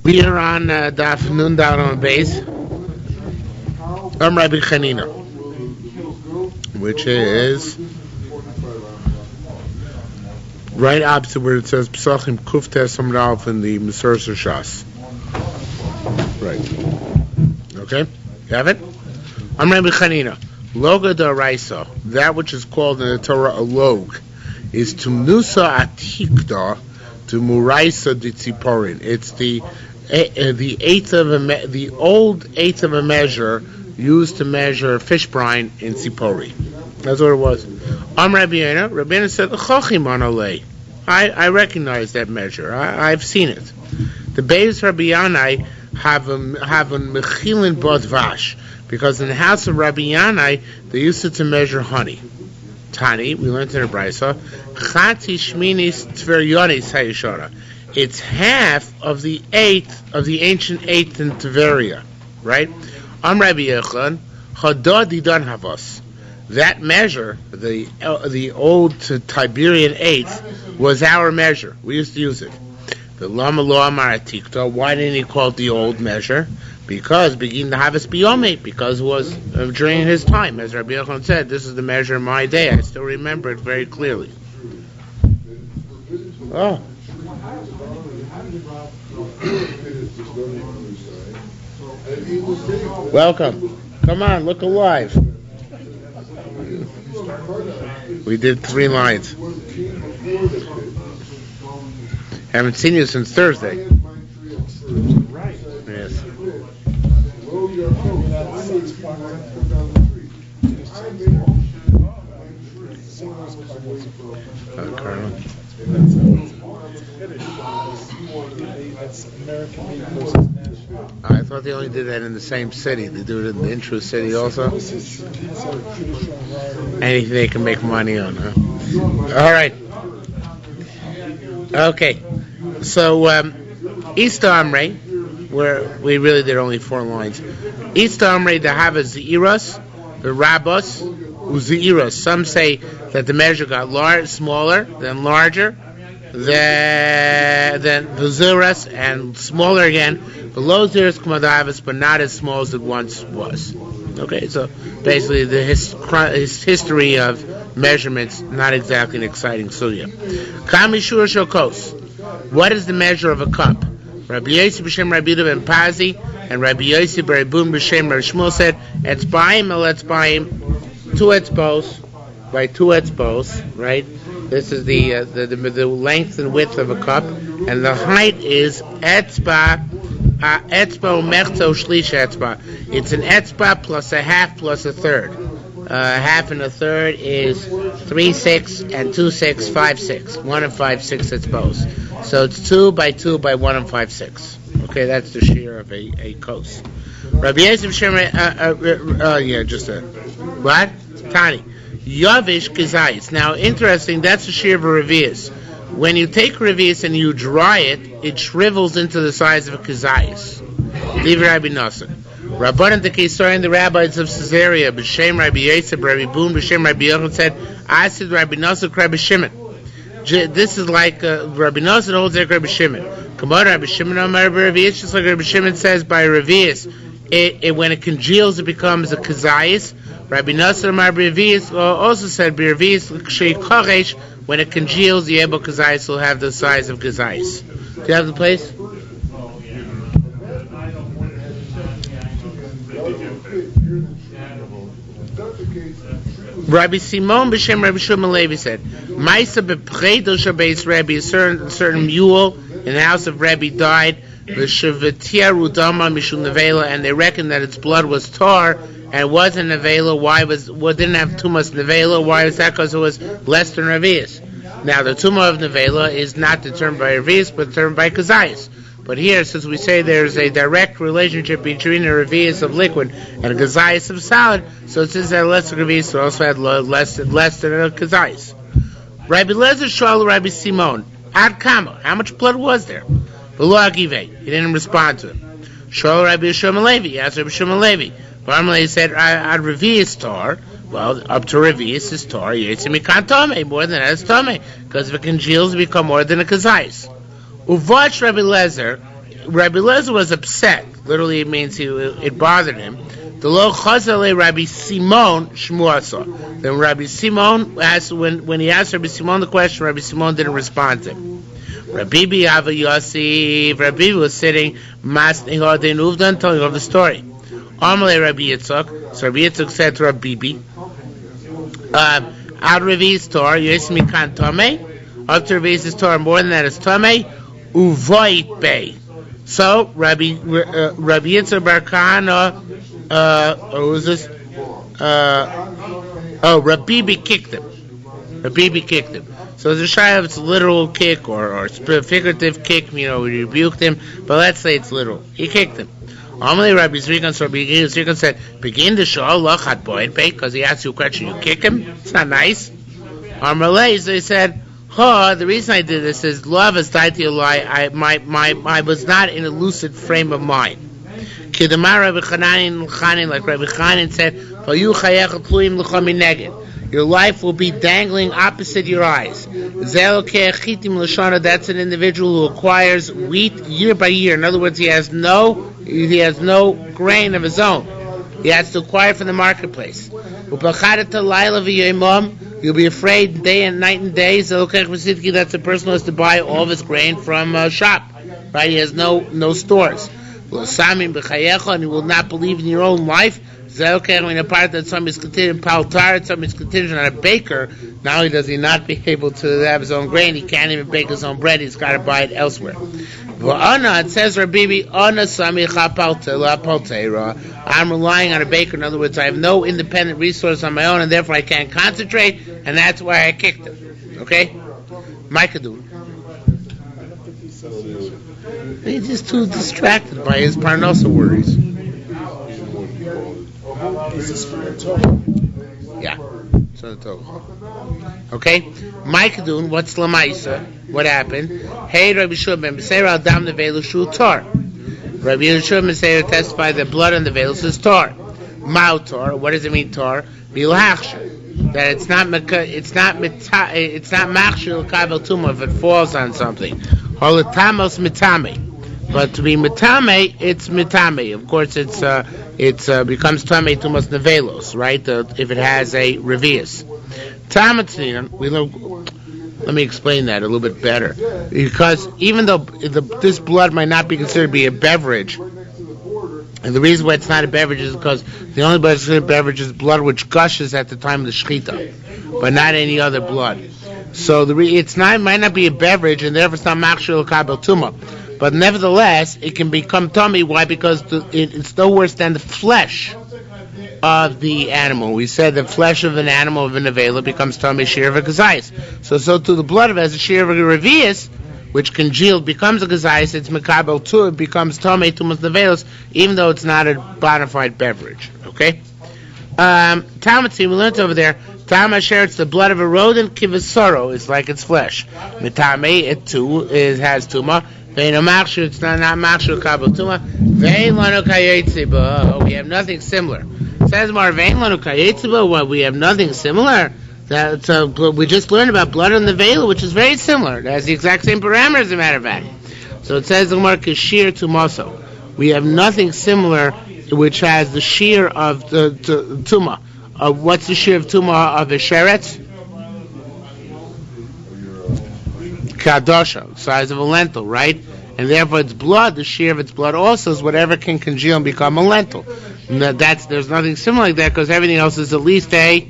We are on Daf Nun down on base. Rabbi Chanina, which is right opposite where it says Psachim Kuftes Amralf in the Mesorah Shas. Right. Okay? You have it? Rabbi Chanina. Loga d'Oraisa, that which is called in the Torah a log, is Tumnusa Atikda to Muraisa Ditziporin. It's the old eighth of a measure used to measure fish brine in Tzipori. That's what it was. Rabbeinu said, Chachim Anolei. I recognize that measure. I've seen it. The Beis Rabbi Yanai have a mechilin bodvash, because in the house of Rabbi Yanai they used it to measure honey. Tani, we learned in the Brisa, Chati Shminis Tveryonis Hayishara. It's half of the eighth of the ancient eighth in Tveria, right? Rabbi Yechon, Hadadidan Havas. That measure, the old Tiberian eighth, was our measure. We used to use it. The Lama Lo Amar Atikta. Why didn't he call it the old measure? Because begin to have us biyome, because it was during his time, as Rabbi Yechon said, this is the measure of my day. I still remember it very clearly. Oh. Welcome. Come on, look alive. We did 3 lines. Haven't seen you since Thursday. Yes. Colonel. I thought they only did that in the same city. They do it in the intra-city also? Anything they can make money on, huh? All right. Okay. So, East Amrei, where we really did only 4 lines. East Amrei, the Hava Zeiros, the Rabbos, Uzeiros. Some say that the measure got smaller, then larger, then the Zuras, and smaller again. Below Zeros Kmadavas, but not as small as it once was. Okay, so basically the history of measurements, not exactly an exciting sugya. Kami shiur shokos. What is the measure of a cup? Rabbi Yossi b'shem Rabbi Yehuda ben Pazi and Rabbi Yossi b'Rebun b'shem Rabbi Shmuel said, etzbaim el etzbaim, 2 etzbos by 2 etzbos, right? This is the length and width of a cup, and the height is etzba mechto shlish etzba. It's an etzba plus a half plus a third. Half and a third is 3/6 and 2/6, 5/6. 1 and 5/6 etzbos. So it's 2 by 2 by 1 and 5/6. Okay, that's the shiur of a kos. Rabbi Yosef Shem, what? Tani. Yavish kizayis. Now, interesting, that's the shiur of a revius. When you take revius and you dry it, it shrivels into the size of a kizayis. Leave Rabbi Nasser. Rabbanan the Kesarian, the rabbis of Caesarea, b'shem Rabbi Yosef, Rabbi Boon, b'shem Rabbi Yochanan said, I said Rabbi Nasser, Rabbi Shimon. This is like Rabbi Nasser holds like Rabbi Shimon. Come on, Rabbi Shimon, Rabbi Revius, just like Rabbi Shimon says by Revius, when it congeals, it becomes a kazayis. Rabbi Nasser, Rabbi Revius also said by Revius, when it congeals, the able kazayis will have the size of kazayis. Do you have the place? Rabbi Simon b'shem Rabbi Shmuel Levi said, Maisa b'predo shabeis Rabbi, a certain mule in the house of Rabbi died, v'shevetia rudama mishum nevela, and they reckoned that its blood was tar, and it wasn't nevela. Didn't have too much nevela? Why is that? Because it was less than revius. Now the tumah of nevela is not determined by revius, but determined by kazayis. But here, since we say there's a direct relationship between a revius of liquid and a kazayis of solid, so since that less revius, we also had less than a kazayis. Rabbi Lezer Shal Rabbi Simon, Ad Kama, how much blood was there? V'lo agivei, he didn't respond to him. Shal Rabbi Yerushalmi Levi, he asked Rabbi Yerushalmi Levi. Barmalei said, Ad revius tar. Well, up to revius is tar. Yetzi mikan tomei, more than that is tomei, because if it congeals, it become more than a kazayis. Uvach Rabbi Lezer, Rabbi Lezer was upset. Literally, it means it bothered him. The lo chazale Rabbi Simon shmuasa. Then Rabbi Simon asked when he asked Rabbi Simon the question, Rabbi Simon didn't respond to him. Rabbi Ava Yosef, Rabbi was sitting, masning hardin uvdan, telling of the story. Amalei Rabbi Yitzchak. So Rabbi Yitzchak said to Rabbi Al Revi's Torah, Yosmi Kan Tomei. Up to Revi's Torah, more than that is Tomei. Uvoit Bey. So Rabbi Yitzchak Bar Kahana, what was this? Rabbi kicked him. Rabbi kicked him. So the shayla, it's a literal kick or figurative kick, we rebuked him, but let's say it's literal. He kicked him. Normally, Rabbi Zrikan said, begin the show, lachat boyd bait, because he asked you a question, you kick him? It's not nice. Malays, they said, the reason I did this is, love has died to your lie, I was not in a lucid frame of mind. Kidamar Rabbi Chanan, like Rabbi Chanan said, your life will be dangling opposite your eyes. That's an individual who acquires wheat year by year. In other words, he has no grain of his own. He has to acquire from the marketplace. You'll be afraid day and night and day. That's a person who has to buy all of his grain from a shop. Right? He has no stores. And you will not believe in your own life. When a part that somebody's contingent paltar, somebody's contingent on a baker, not only does he not be able to have his own grain, he can't even bake his own bread, he's got to buy it elsewhere. It says Rabbi, I'm relying on a baker. In other words, I have no independent resource on my own, and therefore I can't concentrate, and that's why I kicked him. Okay? Micah do. He's just too distracted by his parnasa worries. Yeah. Okay? Maikadun, what's Lamaisa? What happened? Hey, Rabbi Shubim, Beseir al Dam the Velu Shu Tor. Rabbi Shubim Beseir testified that blood on the veils is Tor. Mao Tor, what does it mean Tor? Bilachsha. That it's not machshel kabel tumah if it falls on something. Holatamos mitame. But to be mitame, it's mitame. Of course, it becomes tame tumas nevelos, right? If it has a revius. Tamatzin, let me explain that a little bit better. Because even though this blood might not be considered to be a beverage, and the reason why it's not a beverage is because the only beverage is blood which gushes at the time of the shechita, but not any other blood. So it might not be a beverage, and therefore it's not machshel kabel tumah. But nevertheless, it can become tummy. Why? Because it's no worse than the flesh of the animal. We said the flesh of an animal of an avela becomes tummy shiur of a gazayis. So to the blood of it as a shiur of a revius, which congealed becomes a gazayis, it's mekabel too. It becomes tummy tumas nevelos, even though it's not a bona fide beverage. Okay. Talmud, we learned over there. Tam asher, it's the blood of a rodent. Kivasoro is like its flesh. Mitame, it too has tumah. It's not machshel kabel tumah. Vein lanu kayetzeba. We have nothing similar. Says more. Vein lanu kayetzeba. What, we have nothing similar. We just learned about blood on the veil, which is very similar. It has the exact same parameters, as a matter of fact. So it says the more kashir tumaso. We have nothing similar, which has the shiur of the tumah. What's the shiur of tumah of a sheretz? Kadosha, size of a lentil, right? And therefore its blood, the shiur of its blood also is whatever can congeal and become a lentil. And there's nothing similar like that because everything else is at least a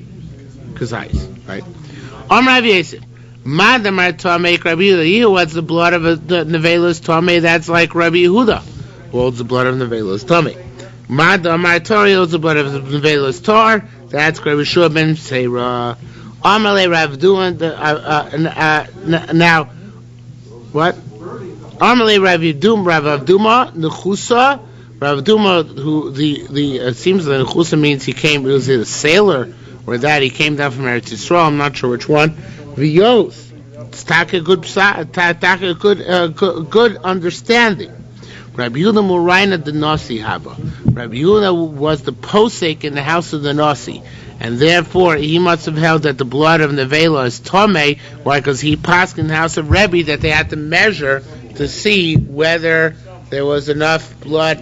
kazais, right? Rav Yosef, Madamar Tomei Rabbi Yehuda. What's the blood of a nevelos Tomei? That's like Rabbi Yehuda, who holds the blood of nevelos Tomei. Madamar Tori holds the blood of nevelos Tor. That's Rabbi Shua ben Seirah. Amalei Rav Duan. Now, what? Amalei Rav Avduma Nechusa. Rav Avduma, who it seems that Nechusa means he was a sailor, or that he came down from Eretz Yisrael. I'm not sure which one. V'yos. It's good understanding. Rabbi Yehuda Muraina the Nasi Haba. Rabbi Yehuda was the posek in the house of the Nasi, and therefore he must have held that the blood of nevela is tomei. Why? Because he passed in the house of Rebbe that they had to measure to see whether there was enough blood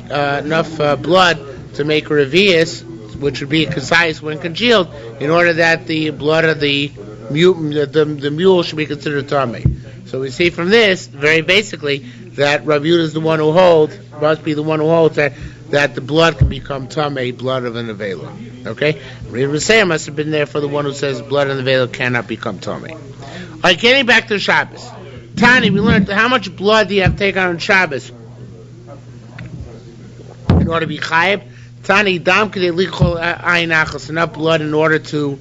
to make a revius, which would be concise when congealed, in order that the blood of the mule should be considered tummy. So we see from this, very basically, that Rav Yehuda is the one who must be the one who holds that the blood can become tummy, blood of an avela. Okay? Rav Yehuda must have been there for the one who says blood of an avela cannot become tummy. Alright, getting back to Shabbos. Tani, we learned how much blood do you have to take on Shabbos in order to be chayiv? Tani, dam k'dei lichol ayin achas, enough blood in order to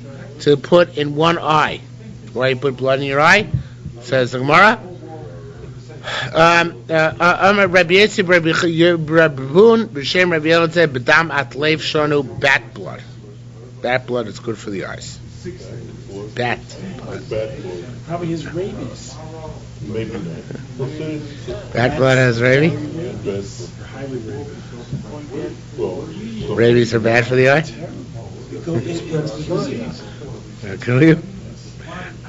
put in one eye. Why you put blood in your eye? Says the Gemara. Rabbi Yossi, Rabbi Bun, B'Shem Rabbi Elazar, B'dam atlev shonu, bat blood. Bat blood is good for the eyes. Bat blood. Probably his rabies. Maybe not. Bat blood has rabies? Highly rabies. Rabies are bad for the eye? They'll kill you?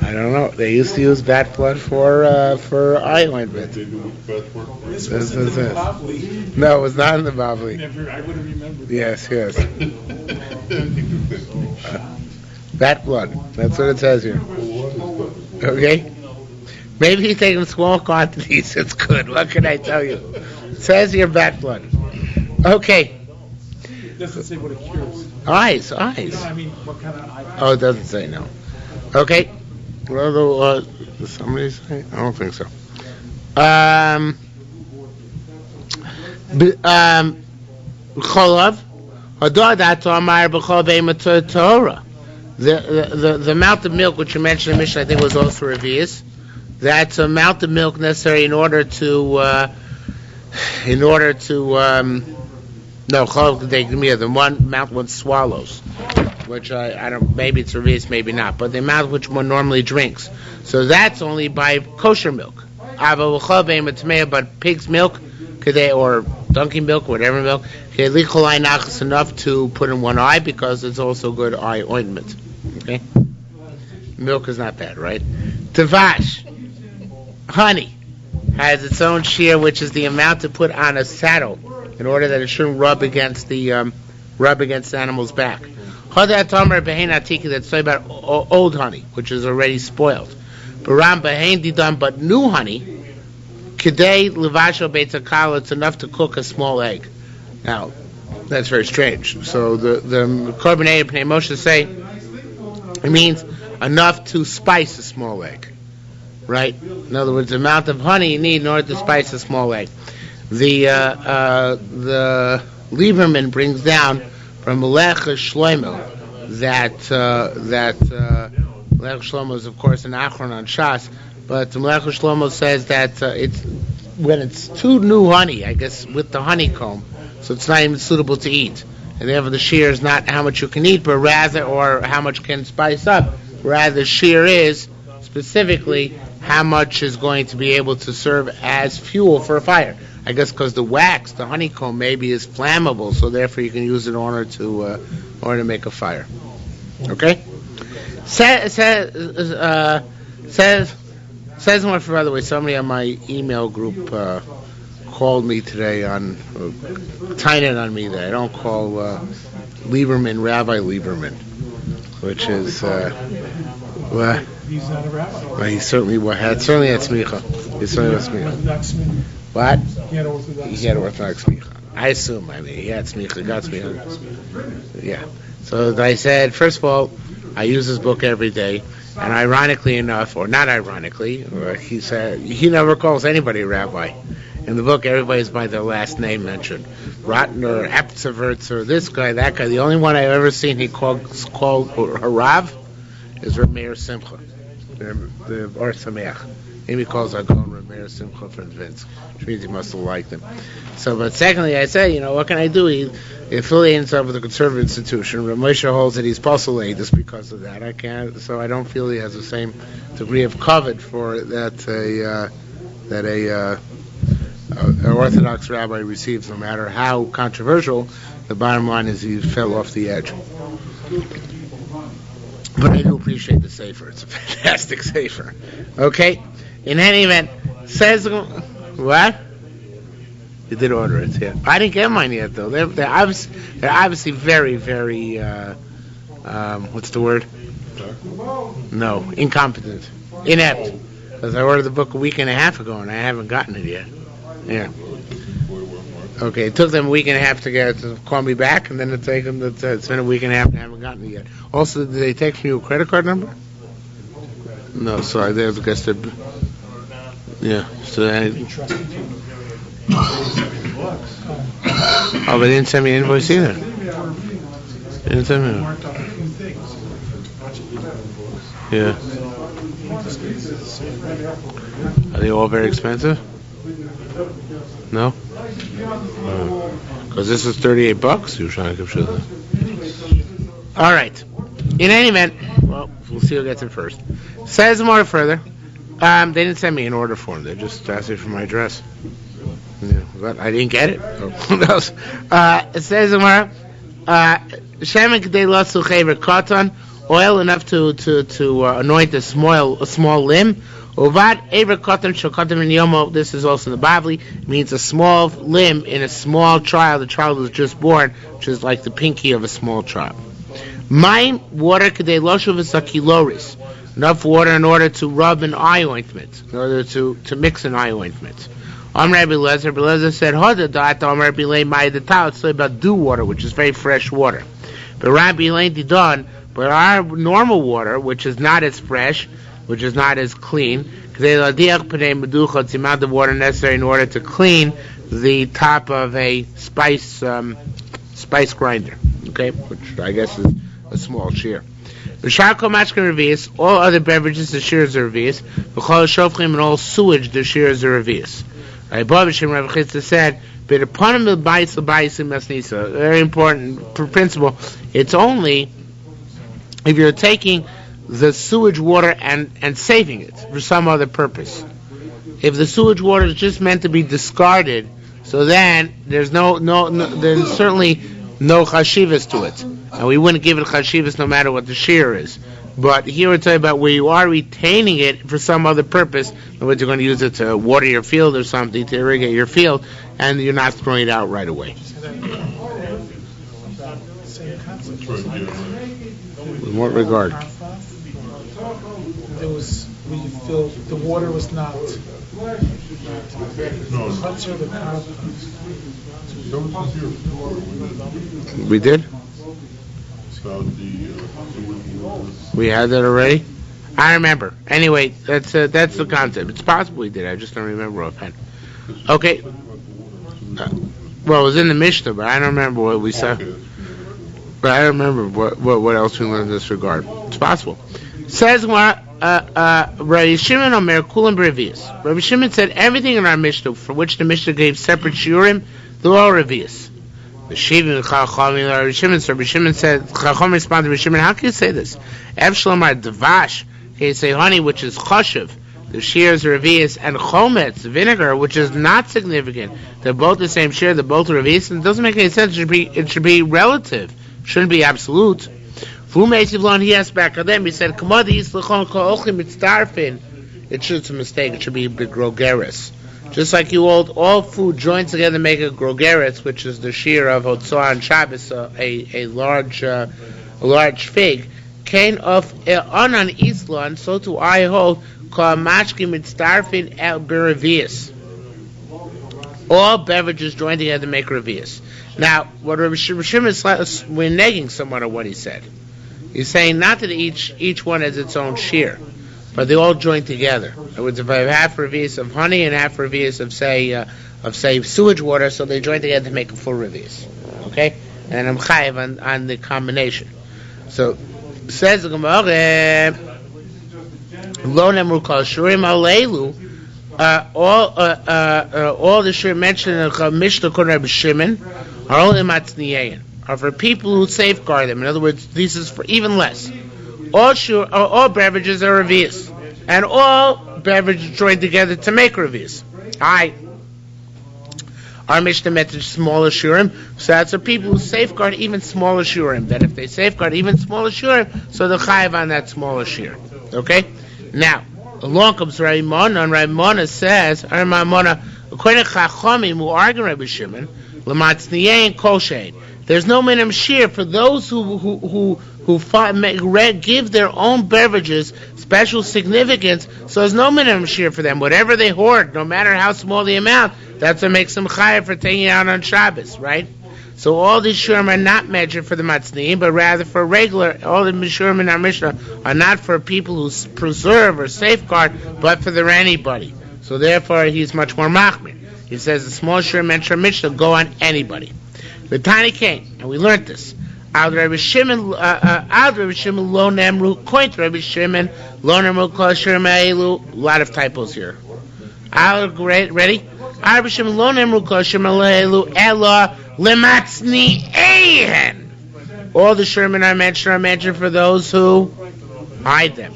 I don't know. They used to use bat blood for eye ointment. This was in the Bavli. No, it was not in the Bavli. I would have remembered. Yes. Bat blood. That's what it says here. Okay? Maybe he's taking small quantities. It's good. What can I tell you? It says here bat blood. Okay. It doesn't say what it cures. Eyes. No, I mean, what kind of eye? Oh, it doesn't say no. Okay. Well, does somebody say? I don't think so. Cholav. The amount of milk which you mentioned in the Mishnah, I think was also revius. That's the amount of milk necessary in order to no, the one amount one swallows, which I don't, maybe it's revius, maybe not, but the amount which one normally drinks. So that's only by kosher milk. But pig's milk, or donkey milk, whatever milk, enough to put in one eye because it's also good eye ointment. Okay? Milk is not bad, right? Tavash, honey, has its own shiur, which is the amount to put on a saddle in order that it shouldn't rub against the animal's back. That's talking about old honey, which is already spoiled. But new honey, kidei levasho beitzakal, it's enough to cook a small egg. Now, that's very strange. So the Korbanei Pnei Moshe say it means enough to spice a small egg, right? In other words, the amount of honey you need in order to spice a small egg. The Lieberman brings down from Melech Shlomo that Melech Shlomo is of course an Achron on Shas, but Melech Shlomo says that it's when it's too new honey, I guess, with the honeycomb, so it's not even suitable to eat. And therefore the shiur is not how much you can eat, but rather, or how much can spice up. Rather, shiur is specifically how much is going to be able to serve as fuel for a fire. I guess because the wax, the honeycomb, maybe is flammable, so therefore you can use it in order to make a fire. Okay? Says one, by the way, somebody on my email group called me today on tying it on me that I don't call Lieberman Rabbi Lieberman, which is well, He's not a rabbi. well, he certainly had smicha. He certainly was smicha. Orthodox man. What? He had Orthodox. He had Orthodox smicha. I assume. I mean, he had smicha. Got smicha. Yeah. So I said, first of all, I use his book every day. And ironically enough, or not ironically, he said he never calls anybody a rabbi. In the book, everybody's by their last name mentioned. Rotner, Eptzevert, or this guy, that guy. The only one I've ever seen he called Harav is Reb Meir Simcha, the Or Sameach. Maybe he calls Agon Reb Meir Simcha from Vince, which means he must have liked him. So, but secondly, I say, what can I do? He affiliates himself with a conservative institution. Reb Moshe holds that he's postulated just because of that. I can't, so I don't feel he has the same degree of covet for that an Orthodox rabbi receives, no matter how controversial. The bottom line is he fell off the edge. But I do appreciate the sefer. It's a fantastic sefer. Okay? In any event, says... What? You did order it, yeah. I didn't get mine yet, though. They're obviously very, very, what's the word? No, incompetent. Inept. Because I ordered the book a week and a half ago, and I haven't gotten it yet. Yeah. Okay, it took them a week and a half to call me back, and then it's been a week and a half, and I haven't gotten it yet. Also, did they text you a credit card number? No, sorry. I guess they... Yeah. So oh, but they didn't send me an invoice either. They didn't send me one. Yeah. Are they all very expensive? No? Because this is $38, Yerushalmi Shabbos. All right. In any event, well, we'll see who gets it first. Says more further. They didn't send me an order form. They just asked me for my address. Yeah, but I didn't get it. Oh, who knows? It says more. Shemen k'dei lasu chever katan, oil enough to anoint a small limb. Uvad ever katan shokatan in yomo. This is also in the Bible. It means a small limb in a small child. The child was just born, which is like the pinky of a small child. Mayim, water k'dei loshu v'sakiloris. Enough water in order to rub an eye ointment, in order to mix an eye ointment. Rabbi Lezer said, it's about dew water, which is very fresh water. But Rabbi Elaine didon, but our normal water, which is not as fresh, which is not as clean, the amount of water necessary in order to clean the top of a spice grinder, okay, which I guess is a small shiur. All other beverages, the shiurs are revius. And all sewage, the shiurs are revius. Rabbi Chitza said, very important principle. It's only if you're taking the sewage water and saving it for some other purpose. If the sewage water is just meant to be discarded, so then there's there's certainly no chashivas to it. And we wouldn't give it chashivas no matter what the shiur is. But here we're talking about where you are retaining it for some other purpose. In other words, you're going to use it to water your field or something, to irrigate your field, and you're not throwing it out right away. In what regard? There was, we filled, the water was not. We did? We had that already? I remember. Anyway, that's the concept. It's possible we did. I just don't remember offhand. Okay. Well, it was in the Mishnah, but I don't remember what we said. But I don't remember what else we learned in this regard. It's possible. Says Rabbi Shimon Omer Kulam B'Revius. Rabbi Shimon said everything in our Mishnah, for which the Mishnah gave separate shiurim, they're all Revius. Rabbi Shimon said, Chacham responded to Rabbi Shimon, how can you say this? Ev Shlomar Dvash, can you say honey, which is chashiv? The shiurs are Revius, and chometz, vinegar, which is not significant. They're both the same shiur, they're both Revius, and it doesn't make any sense. It should be relative. It shouldn't be absolute. He asked back at them, he said, it should, it's a mistake, it should be grogeres. Just like you all food joined together make a grogeres, which is the shiur of Hotzah and Shabbos, a large fig. Kain of Anan Islan, so do I hold, called Mashki Mitzdarfin El Beravius. All beverages joined together make revius. Now, what Rabbi Shimon is, we're negging somewhat of what he said. He's saying not that each one has its own shiur, but they all join together. In other words, if I have half revius of honey and half revius of say sewage water, so they join together to make a full revius. Okay, and I'm chayiv on the combination. So says the Gemara, lo nemru kol shurim aleilu. All the shiur mentioned in the Mishnah according to Rabbi Shimon are only matzniyayin, are for people who safeguard them. In other words, this is for even less. All beverages are revius, and all beverages join together to make revius. Our Mishnah mentioned smaller shiurim, so that's for people who safeguard even smaller shiurim. That if they safeguard even smaller shiurim, so they're chayiv on that smaller shiur. Okay? Now, along comes Raimona, and Raimona says, According to Chachamim who argue Rabbi Shimon, L'matzniyei koshein. There's no minimum shiur for those who give their own beverages special significance. So there's no minimum shiur for them. Whatever they hoard, no matter how small the amount, that's what makes them chayav for taking it out on Shabbos, right? So all these shurim are not measured for the matzniyim, but rather for regular. All the shurim in our Mishnah are not for people who preserve or safeguard, but for anybody. So therefore, he's much more machmir. He says the small shurim mentioned in Mishnah go on anybody. The Tani came, and we learned this. Ad Rabbi Shimon lo nemru koint Rabbi Shimon lo nemru kol shurim ha'elu. A lot of typos here. Ready? Ad Rabbi Shimon lo nemru kol shurim ha'elu ela lematzniyeihen. All the shurim I mentioned are mentioned for those who hide them.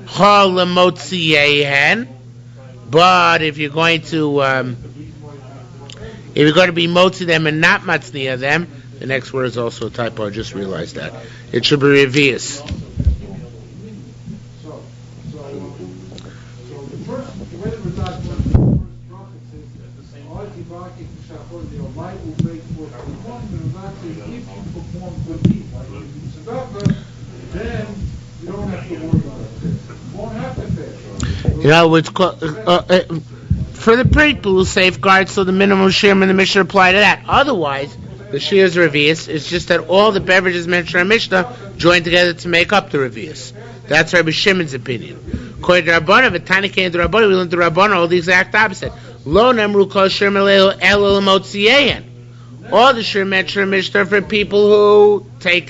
Ha lemotziyeihen. But if you're going to be motzi them and not matzniya them, the next word is also a typo. I just realized that. It should be revius. So the first, the way the Radak went, the first prophet says, the same Artibaki Shachor, the light will break forth. The point of the Radak says, if you perform good deeds, like you do tzedakah, then you don't have to worry about it. You won't have to pay. You know, it's called, for the people who safeguard, so the minimum shiur in the Mishnah apply to that. Otherwise, the shiur is revius. It's just that all the beverages mentioned in Mishnah join together to make up the revius. That's Rabbi Shimon's opinion. According to Rabbanah, V'tani came to Rabbanah, we learned to Rabbanah all the exact opposite. Lo nemru kol shiur melelu elo l'motziyeihen. All the shiur mentioned in Mishnah for people who take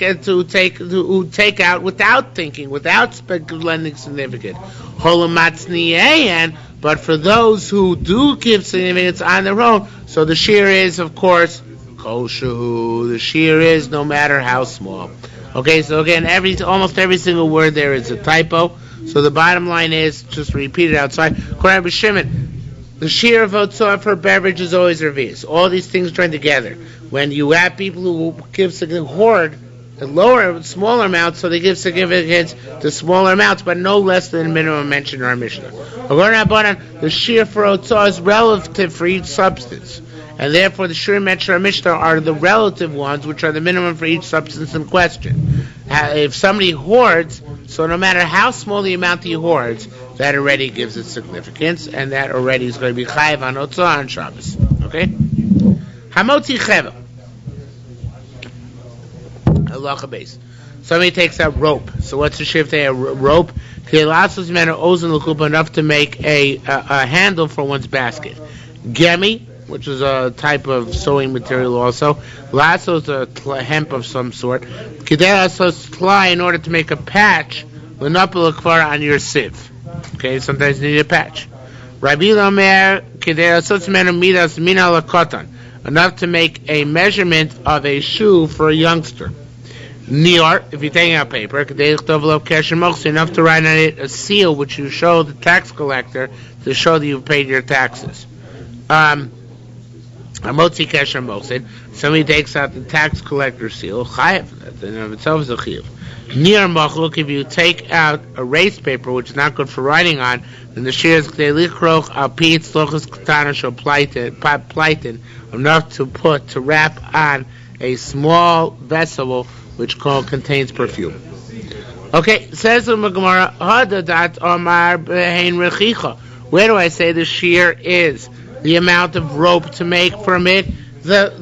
out without thinking, without lending significance. Holomatzniyein, but for those who do give significance on their own, so the shiur is, of course, koshu. The shiur is no matter how small. Okay, so again, almost every single word there is a typo. So the bottom line is, just repeat it outside. According to Shimon, the shiur of otzah for beverage is always revius. All these things join together. When you have people who give significance, hoard smaller amounts, so they give significance to smaller amounts, but no less than the minimum mentioned in our Mishnah. According to Rabbanan, the shiur for otzah is relative for each substance, and therefore the shiur mentioned in our Mishnah are the relative ones, which are the minimum for each substance in question. If somebody hoards, so no matter how small the amount he hoards, that already gives it significance, and that already is going to be chayiv on otzah on Shabbos. Okay? Hamotzi cheva. Halacha base. Somebody takes out rope. So what's the shift there? Rope. Enough to make a handle for one's basket. Gemi, which is a type of sewing material also. Lasso is a hemp of some sort. Kidei in order to make a patch on your sieve. Okay, sometimes you need a patch. Rabbi Omer enough to make a measurement of a shoe for a youngster. Nior, if you're taking out paper, enough to write on it a seal which you show the tax collector to show that you've paid your taxes. Somebody takes out the tax collector seal, chayav, that in of itself is a chiyuv. Near machluk, if you take out erase paper, which is not good for writing on, then the shiur is k'delikroch alpi tzlochus katana shel plaitin, enough to wrap on a small vessel which contains perfume. Okay, says the Gemara, hadadat omar behein rechicha. Where do I say the shiur is? The amount of rope to make from it the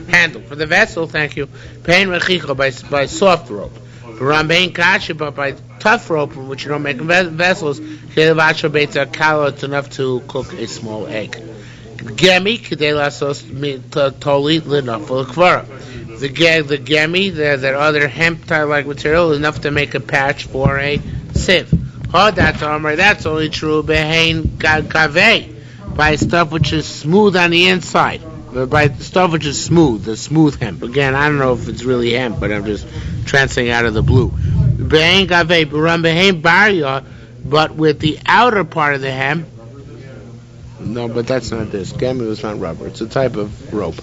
handle for the vessel. Thank you. Behein rechicha by soft rope. Behein kasha, but by tough rope, which you don't make in vessels. It's enough to cook a small egg. Gemi k'dei lasos toli l'nafel kvara. The gemi, that other hemp-like material, is enough to make a patch for a sieve. That's only true behein kaveh, by stuff which is smooth on the inside, by stuff which is smooth, the smooth hemp. Again, I don't know if it's really hemp, but I'm just translating out of the blue. Behein kaveh, behein barya, but with the outer part of the hemp. No, but that's not this. Gemi was not rubber. It's a type of rope.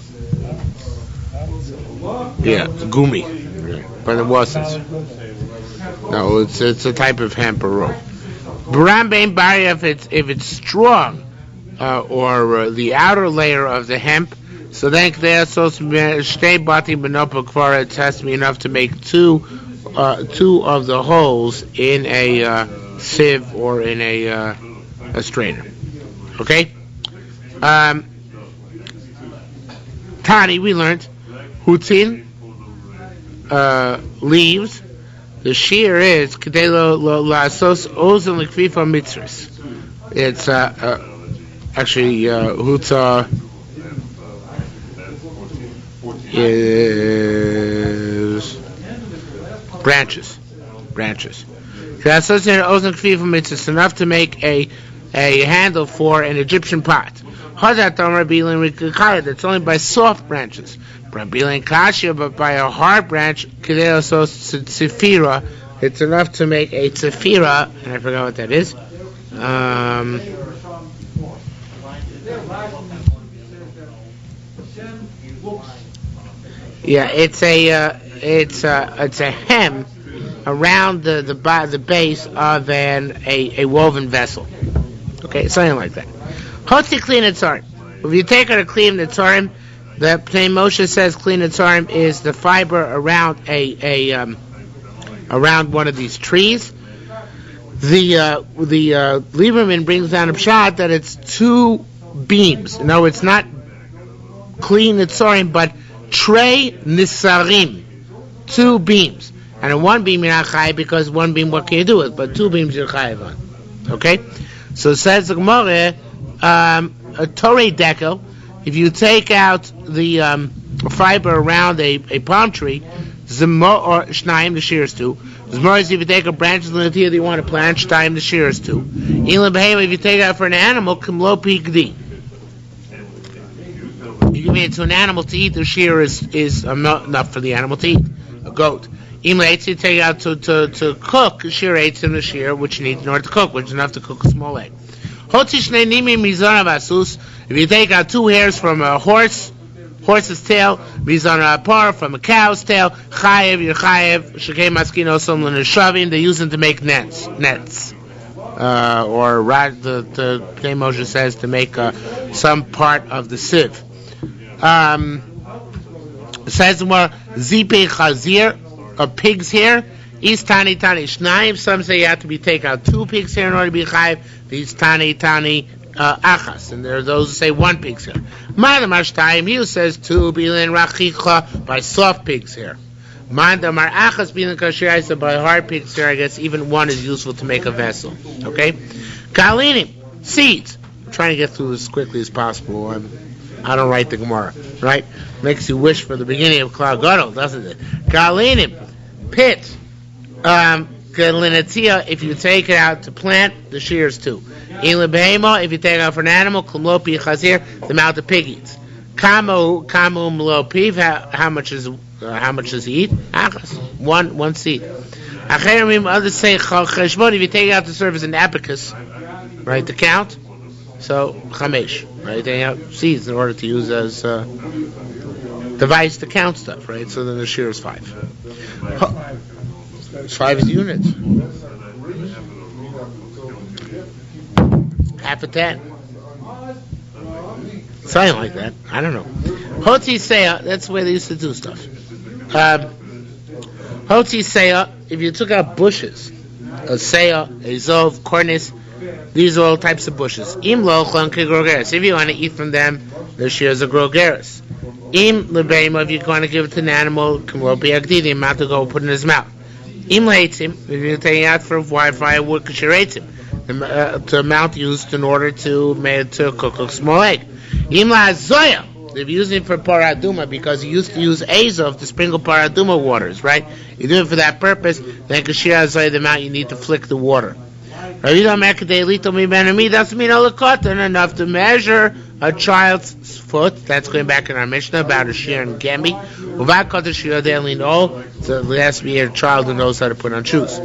Yeah, it's gumi. But it wasn't. No, it's a type of hemp or rope. Baram bein bari, if it's strong, or the outer layer of the hemp, so then it has to be enough to make two of the holes in a sieve or in a strainer. Okay. Tani, we learned hutin, leaves. The shiur is kedei la'asos ozen l'kfifa mitzvos. It's actually huta is branches. It's enough to make a handle for an Egyptian pot. That's only by soft branches. But by a hard branch, it's enough to make a tzefira, and I forgot what that is. Yeah, it's a hem around the base of a woven vessel. Okay, something like that. Hotzi clean netzarim. If you take her to clean netzarim, the Pnei Moshe says clean netzarim is the fiber around around one of these trees. The Lieberman brings down a pshat that it's two beams. No, it's not clean netzarim, but trei nisarim, two beams. And in one beam you're not chayiv, because one beam, what can you do with? But two beams you're chayiv on. Okay? So it says the Gemara, a torei dekel, if you take out the fiber around a palm tree, zemo or shnayim, the shears two. Zemo is if you take a branch of the that you want to plant, shnayim, the shears two. Ilan behema, if you take out for an animal, kimlo pigdi. You give it to an animal to eat, the shear is enough for the animal to eat. A goat. Imlates, you take out to cook, shear eights in the shear, which you need in order to cook, which is enough to cook a small egg. If you take out two hairs from a horse's tail, mizana par from a cow's tail, chayev, you're chayev, shekei maskino somlin shavin, they use them to make nets. Or the Pnei Moshe says to make some part of the sieve. Says more zipe chazir, a pig's hair. Is tani shnayim. Some say you have to take out two pig's hair in order to be chayiv. These tani achas, and there are those who say one pig's hair. Madamar shtayim, he who says two bilin rachicha, by soft pig's hair. Madamar achas bilin kasher, so by hard pig's hair. I guess even one is useful to make a vessel. Okay, kalinim, seeds. I'm trying to get through this as quickly as possible. I don't write the Gemara, right? Makes you wish for the beginning of Klal Gadol, doesn't it? Kalinim, pit. If you take it out to plant, the shears too. If you take it out for an animal, the mouth of pig eats. How much is he eat? One seed. Others say if you take it out to serve as an abacus, right, to count. So chamesh, right? They have seeds in order to use as device to count stuff, right? So then the shear is 5. 5 is units. Half a 10. Something like that. I don't know. Hoti Seya, that's the way they used to do stuff. Hoti Seya, if you took out bushes, a Seya, a Zov, cornice, these are all types of bushes. Im lochlan kegrogeres. If you want to eat from them, the shears are grogeres. Im lebeima, if you're going to give it to an animal, kamropi agdidi, amount to go put in his mouth. Im leitzim, if you're taking out for firewood, kashireitzim, the amount used in order to cook a small egg. Im la'azoya, if you're using it for paraduma, because you used to use azov to sprinkle paraduma waters, right? You do it for that purpose, then kashir azoya, the amount you need to flick the water. Doesn't mean enough to measure a child's foot. That's going back in our Mishnah about a shear and gembi. So there has to be a child who knows how to put on shoes.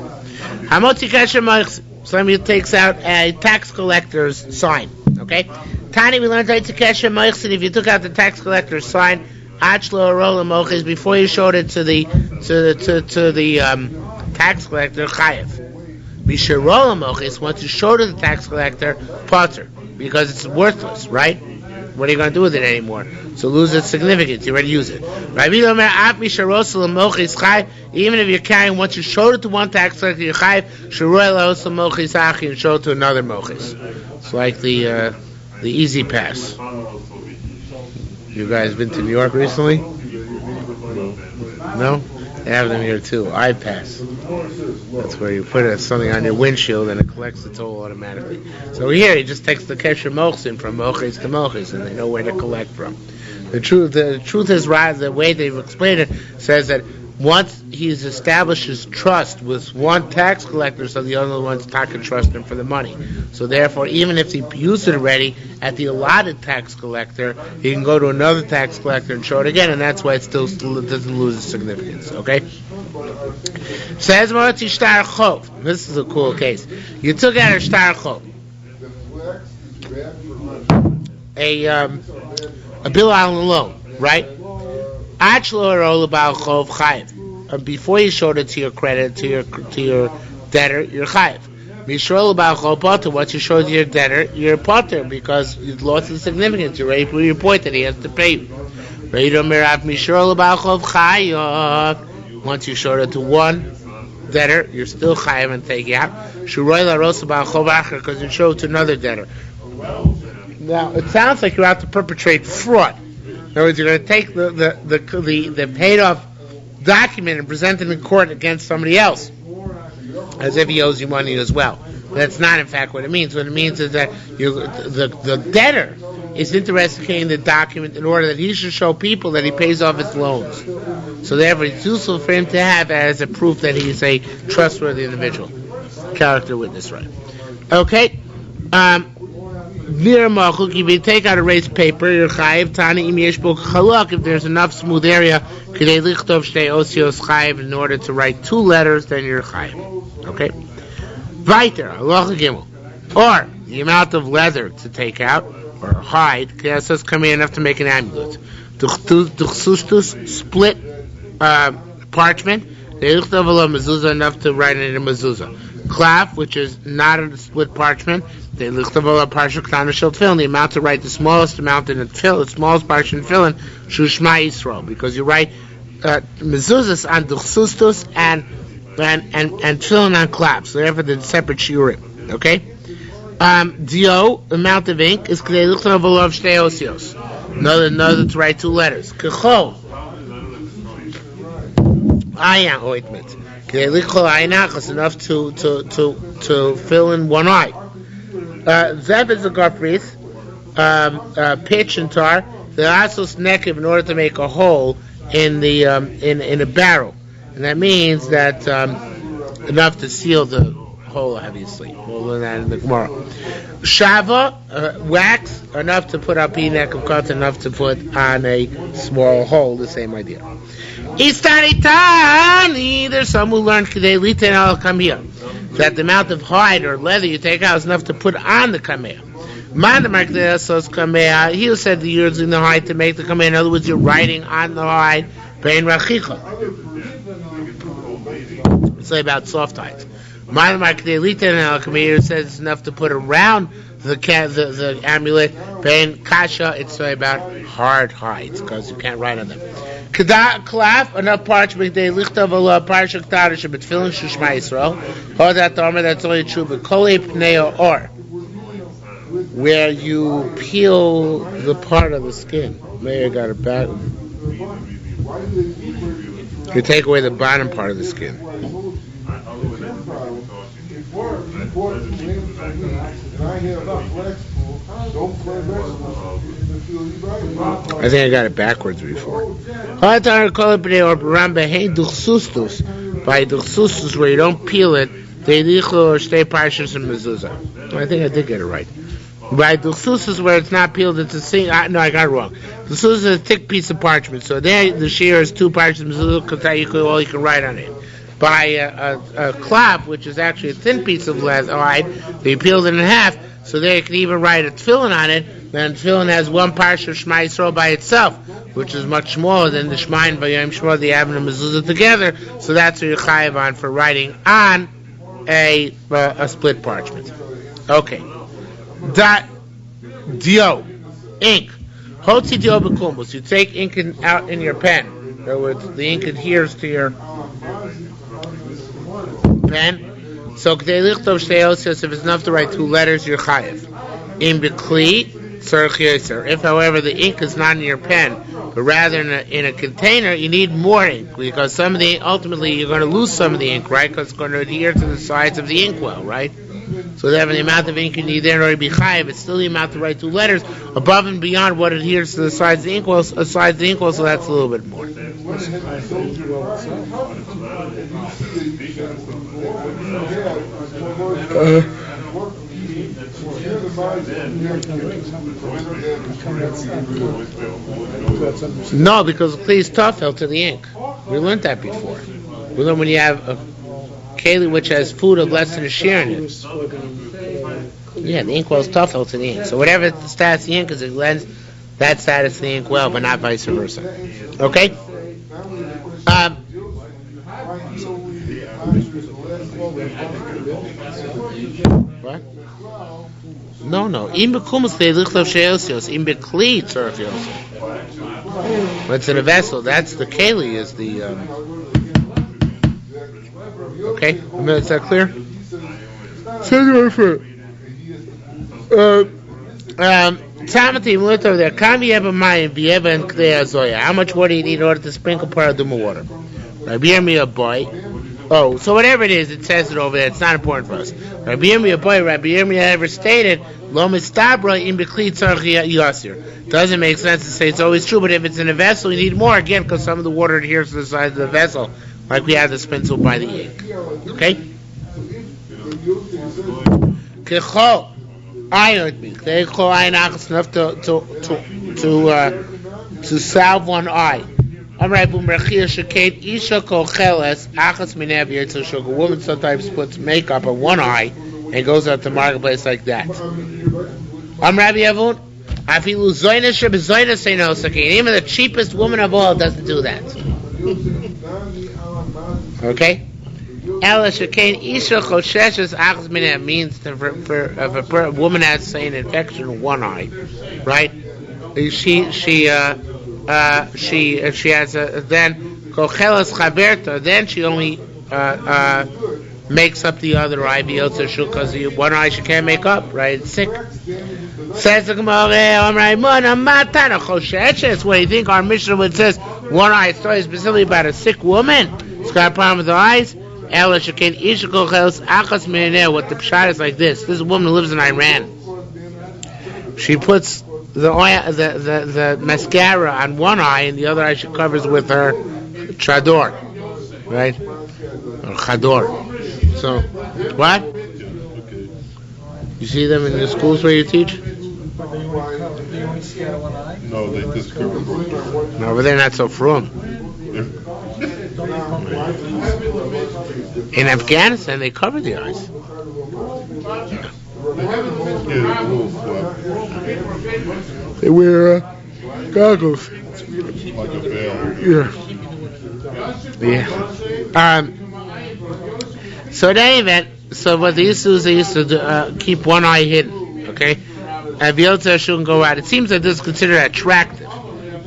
Somebody takes out a tax collector's sign. Okay, Tani, we learned if you took out the tax collector's sign, before you showed it to the tax collector, chayev. Misharola mochis, once you show to the tax collector, potter, because it's worthless, right? What are you going to do with it anymore? So lose its significance. You already use it. Even if you're carrying, once you showed it to one tax collector, you're chayiv. And show it to another mochis. It's like the easy pass. You guys been to New York recently? No? They have them here too. iPass. That's where you put something on your windshield and it collects the toll automatically. So here he just takes the kesher mochsin from mochis to mochis, and they know where to collect from. The truth is right. The way they've explained it says that once he's established his trust with one tax collector, so the other ones can trust him for the money. So therefore, even if he used it already at the allotted tax collector, he can go to another tax collector and show it again, and that's why it still doesn't lose its significance. Okay? Says Marati Shtar Chov. This is a cool case. You took out a Shtar Chov, a bill on loan, right? Before you showed it to your credit, to your debtor, you're chayiv. Once you showed your debtor, you're potter because you lost the significance. You're ready for your point that he has to pay you. Once you showed it to one debtor, you're still chayiv and take it out. Because you showed it to another debtor. Now it sounds like you're out to perpetrate fraud. In other words, you're going to take the paid off document and present it in court against somebody else, as if he owes you money as well. That's not in fact what it means. What it means is that the debtor is interested in the document in order that he should show people that he pays off his loans. So therefore it's useful for him to have as a proof that he's a trustworthy individual. Character witness, right? Okay. If you take out a raised paper, you're chayiv. Tani im yesh bo chalak, if there's enough smooth area, k'dei lichtov shtei osios chayiv, in order to write two letters, then you're chayiv. Okay? Weiter, halacha gimel. Or, the amount of leather to take out, or hide, k'yasos come in enough to make an amulet. Duchsustus, split parchment, k'dei lichtov ala mezuzah, enough to write it in a mezuzah. Klaf, which is not a split parchment, the amount to write the smallest amount in the smallest parchment filling, Shushma Yisrael, because you write mezuzahs on duchsustus and filling on klaf, so therefore the separate shiurim. Okay? Dio, amount of ink, is another to write two letters. Kechol, ayan ointment. Enough to fill in one eye. Zev is a gofris, pitch and tar. The asos nekev, in order to make a hole in the in a barrel, and that means that enough to seal the hole. Obviously, we'll learn that in the Gemara. Shava, wax, enough to put up nekev cut, enough to put on a small hole. The same idea. Istaritani, there's some who learned that the amount of hide or leather you take out is enough to put on the kameh. He who said that you're using the hide to make the kameh. In other words, you're writing on the hide. It's like about soft hides. It says it's enough to put around the amulet. Kasha, it's about hard hides because you can't write on them. Klaf, enough parchment, they lichtav Allah, parshak tarish, but filling Shushma Yisrael. Hold that armor, that's only true, but kolei pneo or, where you peel the part of the skin. Mayor got it back. You take away the bottom part of the skin. I think I got it backwards before. By duchsustus, where you don't peel it, they or stay parshas and mezuzah. I think I did get it right. By duchsustus, where it's not peeled, it's a thing. No, I got it wrong. Duchsustus is a thick piece of parchment. So there, the shiur is two parshas and mezuzah. All you can write on it. By a klaf, which is actually a thin piece of leather, hide, they peeled it in half, so there you can even write a tefillin on it. Then tefillin has one parsha of Shema Yisrael by itself, which is much smaller than the Shema and Vayom Shema, the Avon and Mezuzah together. So that's what you're chayiv on for writing on a split parchment. Okay. Dio, ink. Hotzi dio bekumbus. You take ink out in your pen. In other words, the ink adheres to your pen. So if it's enough to write 2 letters, you're chayiv. In bekli, tzarich yoser. If, however, the ink is not in your pen, but rather in a container, you need more ink because ultimately you're going to lose some of the ink, right? Because it's going to adhere to the sides of the inkwell, right? So therefore, the amount of ink you need there in order to be chayiv, it's still the amount to write 2 letters above and beyond what adheres to the sides of the inkwell. So that's a little bit more. No, because the kli is tafel to the ink. We learned that before. We learned when you have a keli which has food of less than a shiur in it. Yeah, the inkwell is tafel to the ink. So whatever the status of the ink is, it lends that status to the inkwell, but not vice versa. Okay? What? No. Im bekumus lichtav sheosios. Im bekli tzarich yosef. What's in a vessel? That's the keli. Is the okay? Is that clear? How much water do you need in order to sprinkle paraduma water? Rabbi Yirmiyah boy. Oh, so whatever it is, it says it over there. It's not important for us. Rabbi Yirmiyah ever stated, Lo mistabra im bekli tzarich yasir. Doesn't make sense to say it's always true, but if it's in a vessel, you need more, again, because some of the water adheres to the side of the vessel, like we have the spinzel by the ink. Okay? Kechol iron me. Kechol iron achas enough to salve one eye. A woman sometimes puts makeup on one eye and goes out to the marketplace like that. Even the cheapest woman of all doesn't do that. Okay? Means if a woman has, say, an infection in one eye, right? She has then kochelas chaberta. Then she only makes up the other eye because one eye she can't make up, right? It's sick. Says the Gemara, what do you think our Mishnah would says? One eye story specifically about a sick woman. It's got a problem with her eyes. What the pshat is like this. This woman who lives in Iran. She puts the mascara on one eye and the other eye she covers with her chador, right? Or chador. So, what? You see them in the schools where you teach? No, they just cover. No, but they're not so frum. In Afghanistan, they cover the eyes. They wear goggles. Like a veil. Yeah. So in any event, so what they used to do is they used to keep one eye hidden, okay? And the other shouldn't go out. It seems that this is considered attractive.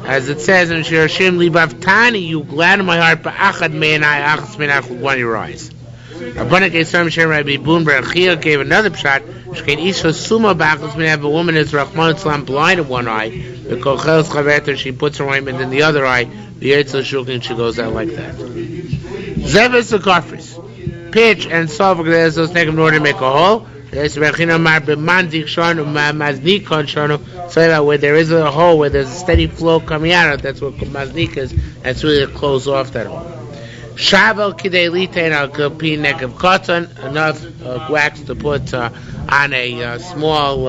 As it says in Yerushalmi Libav Tani, you gladden my heart, but achad meinai, achas meinach with one of your eyes. Rabbanan gave some Shem Rabbi Boon Berachia gave another pshat. Shkein isha suma b'achas meinai, a woman is Rahman Islam blind in one eye. The kochelas chaveter, she puts her ointment in the other eye. The yetzel shulkin, she goes out like that. Zeves the kafris, pitch and sulfur glazes take them in order to make a hole. There's Rechinamar b'mandik shanu maznik shanu. So that where there is a hole, where there's a steady flow coming out of it, that's what maznik is. That's really to close off that hole. Shavel kidei litain al kapi neck of cotton, enough wax to put on a small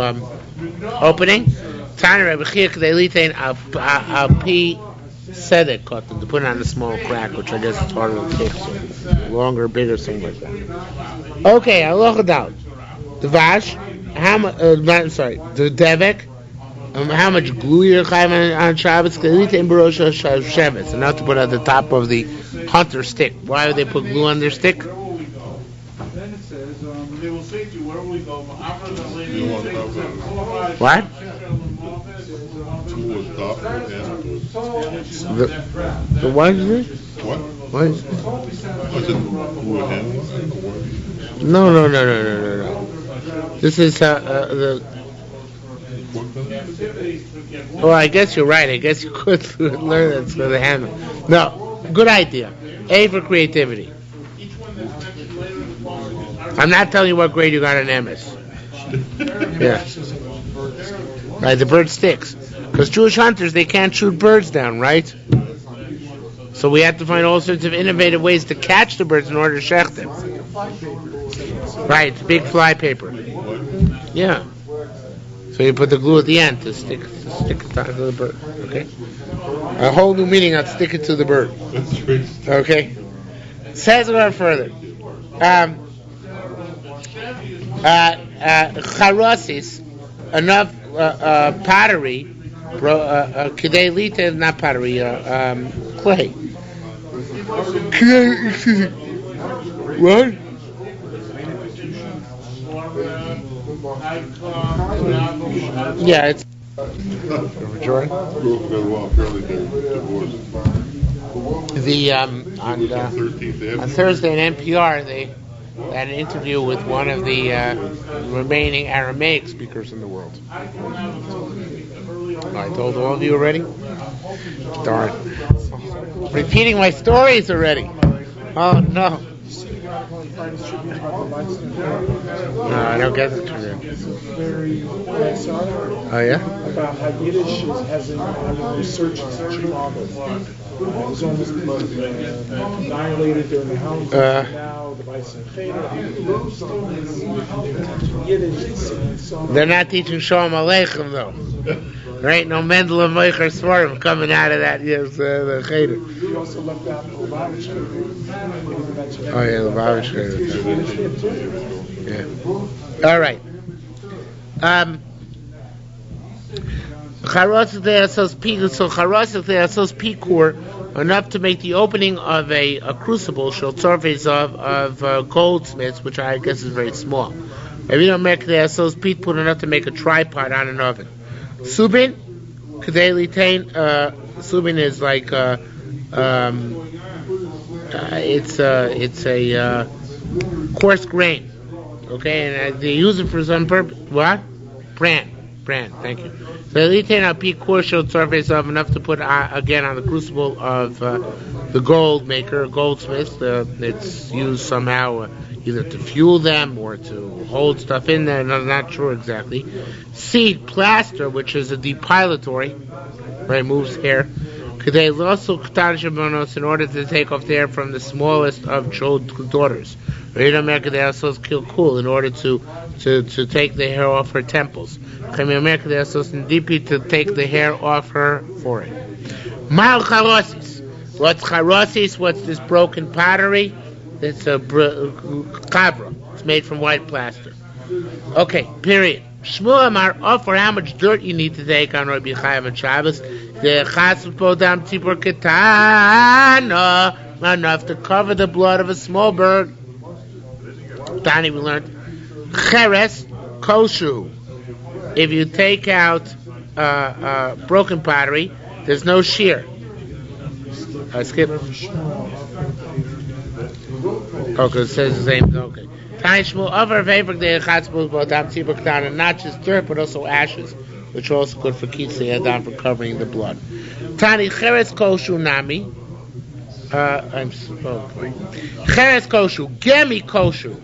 opening. Tana Rebbe Chia kidei litain al pi sedek cotton to put it on a small crack, which I guess is harder to take, so longer, bigger, something like that. Okay, I'll look it down. The vash, the devek. How much glue you're chayim on Shabbos? Enough to put at the top of the hunter stick. Why would they put glue on their stick? Then it says, What? The what is it? What? What is it? Was it who would handle it? No. This is the. Well, I guess you're right. I guess you could learn that for the handle. No, good idea. A for creativity. I'm not telling you what grade you got in MS. Yeah. Right, the bird sticks. Because Jewish hunters, they can't shoot birds down, right? So we have to find all sorts of innovative ways to catch the birds in order to shech them. Right, it's big fly paper. Yeah. So you put the glue at the end to stick it onto the bird. Okay? A whole new meaning on stick it to the bird. Okay? Says it on further. Charosis, enough pottery, kidei not pottery, clay. Excuse me. What? Yeah, it's. Jordan? On Thursday in NPR they had an interview with one of the remaining Aramaic speakers in the world. I told all of you already? Darn. Repeating my stories already. Oh no. No, I don't get it. Very nice article. Oh yeah? About how Yiddish has a resurgence in Chicago. It was almost annihilated during the Helms. Now the Bison They're not teaching Shalom Aleichem though. There ain't no Mendel and Meicher Svarim coming out of that. Yes, the Cheder. You also left out the Lubavitch. Oh yeah, the Lubavitch Cheder. Yeah. All right. Charosik pikur, enough to make the opening of a crucible, shall surface of goldsmiths, which I guess is very small. If you don't make the asos pit, put enough to make a tripod on an oven. Subin, subin is like it's a coarse grain. Okay, and they use it for some purpose. What? Bran. Thank you. So litain peak coarse showed surface of enough to put again on the crucible of the gold maker, goldsmith. It's used somehow either to fuel them or to hold stuff in there. I'm not sure exactly. Seed plaster, which is a depilatory, right? Moves hair. They also in order to take off the hair from the smallest of daughters. In order to take the hair off her temples. To take the hair off her forehead. Mal charosis. What's charosis? What's this broken pottery? It's a kabra. It's made from white plaster. Okay, period. Shmuel Amar offer how much dirt you need to take on Rabbi Chaim and Shabbos. The chasv podam tzipor ketana, enough to cover the blood of a small bird. Tani, we learned. Cheres koshu. If you take out broken pottery, there's no shiur. I skip. Okay, it says the same. Okay. Tani Shmuel over favor the chasv podam tzipor ketana, not just dirt but also ashes, which are also good for kitzei adam, for covering the blood. Tani cheres koshu nami. Cheres koshu, gemi koshu.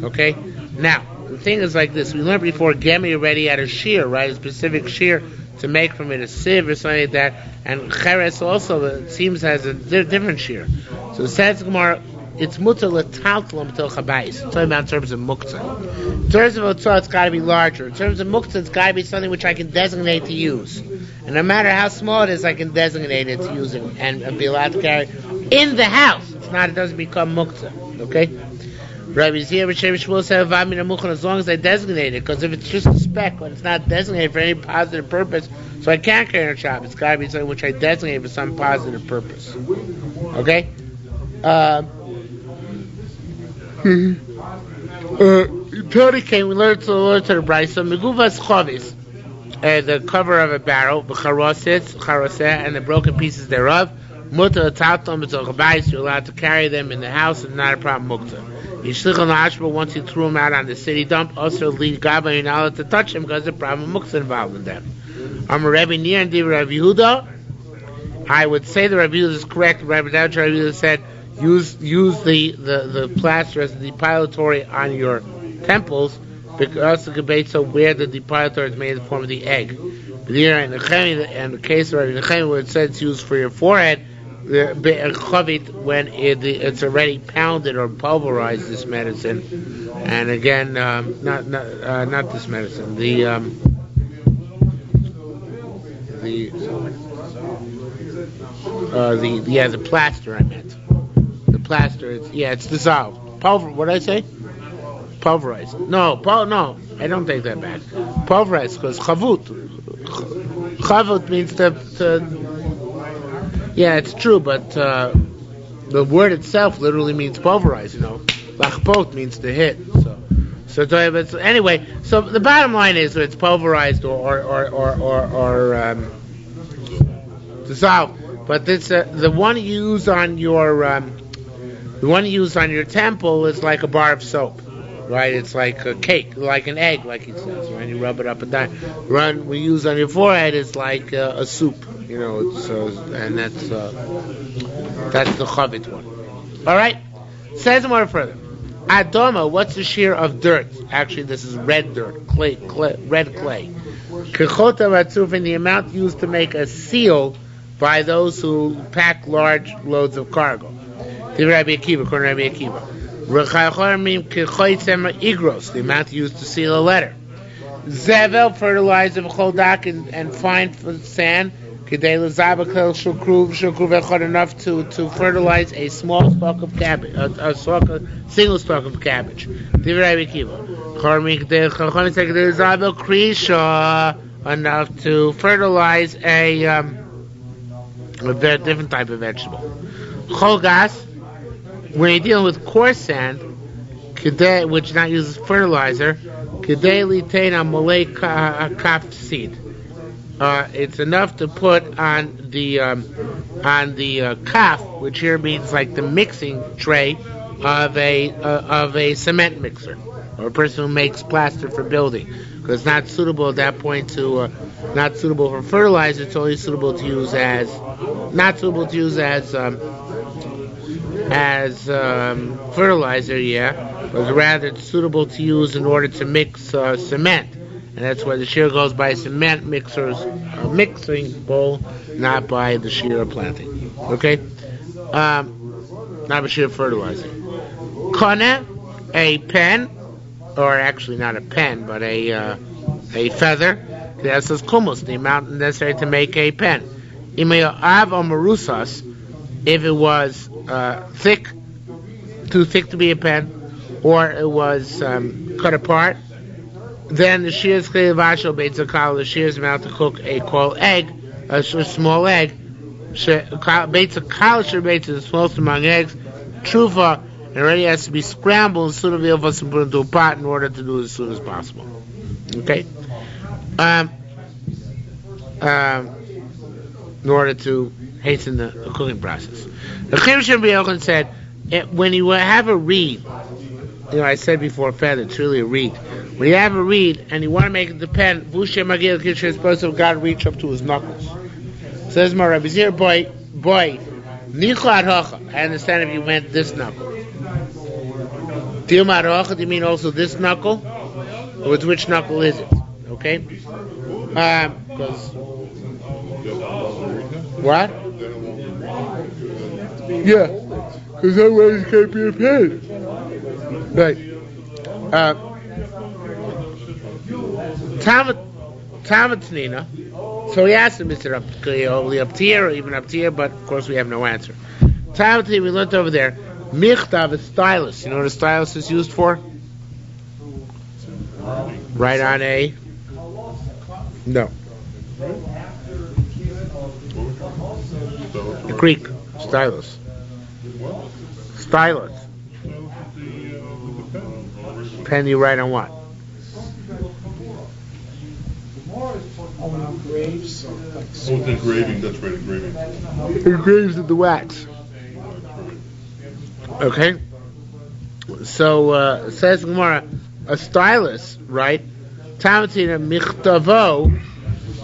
Okay? Now, the thing is like this. We learned before, gemi already had a shiur, right? A specific shiur to make from it a sieve or something like that. And cheres also, it seems, has a different shiur. So it says Gemara, it's mutter l'taltlam til chabais. It's talking about in terms of muktzah. In terms of otzah, it's got to be larger. In terms of muktzah, it's got to be something which I can designate to use. And no matter how small it is, I can designate it to use it and be allowed to carry it in the house. It's not, it doesn't become muktzah. Okay? Rabbi Zia B'Shem Shmuel said, as long as I designate it, because if it's just a speck, when it's not designated for any positive purpose, so I can't carry it on Shabbos. It's got to be something which I designate for some positive purpose. Okay? Tony came, we learned to the Brisa, Meguvas Chovis, the cover of a barrel, Charoseh, and the broken pieces thereof. Mutter Tatum, it's a Chabais, you're allowed to carry them in the house, and not a problem, Mukta. Yishlichon Ashba, once you threw them out on the city dump, also lead Gaba, you're not allowed to touch them because there's a problem, Mukta involved in them. I'm a Rebbe near and Rav Yehuda. I would say the Rav Yehuda is correct. Rabbi Yehuda said, use the plaster as a depilatory on your temples, because the Gebetza where the depilatory is made in the form of the egg. And the case of Rabbi Nechemi, where it says it's used for your forehead, when it's already pounded or pulverized, this medicine. And again, not this medicine. The plaster I meant. The plaster, it's dissolved. What did I say? Pulverized. No, I don't take that back. Pulverized, because chavut means to it's true, but the word itself literally means pulverized, Lachbot means to hit. So anyway, so the bottom line is that it's pulverized or dissolved. But this the one you use on your temple is like a bar of soap, right? It's like a cake, like an egg, like he says, right? You rub it up and down. One we use on your forehead is like a soup, and that's the chavit one. All right, says more further. Adoma, what's the shiur of dirt? Actually, this is red dirt, red clay. Kechota ratzuf, in the amount used to make a seal by those who pack large loads of cargo. The amount used to seal a letter. Zevel, fertilizer, and fine sand, enough to fertilize a small stalk of cabbage, single stalk of cabbage. Enough to fertilize a different type of vegetable. Cholgas, when you're dealing with coarse sand, which not used as fertilizer, kaf seed. It's enough to put on the kaf, which here means like the mixing tray of a cement mixer, or a person who makes plaster for building, because it's not suitable at that point not suitable for fertilizer. It's only suitable to use as fertilizer, but rather it's suitable to use in order to mix cement. And that's why the shiur goes by cement mixing bowl, not by the shiur of planting. Okay? Not by shiur of fertilizer. Kone, a pen, or actually not a pen, but a feather. That says kumos, the amount necessary to make a pen. Imayav or marusas, if it was thick, too thick to be a pen, or it was cut apart, then the shiur's klevashel beitzakal, the shiur's amount to cook a egg, a small egg. Beitzakal sherbeit is the smallest among eggs. Trufa, it already has to be scrambled, and soon be put into a pot in order to do it as soon as possible. Okay. In order to hasten the cooking process. The Chimshon B'Yochanan said, when you have a reed, I said before feather, it's really a reed. When you have a reed and you want to make it depend, Vushe Magil Kisher is supposed to have God reach up to his knuckles. Says my Rabbi Zir, boy, Nichad Hocha. I understand if you meant this knuckle. Dilmad Hocha, do you mean also this knuckle? Or with which knuckle is it? Okay? Because what? Yeah, because otherwise it can't be a pen. Right. Tamatnina. So he asked him, is it only up here or even up here? But of course we have no answer. Tamatnina, we learned over there. Michtav is stylus. You know what a stylus is used for? Right on a. No. The Greek. Stylus. Stylus. Depending right on what. Graves, like Oh, the engraving, that's right, engraving. Engraves in the wax. Okay. So says Gemara, a stylus, right? Tamatina michtavo,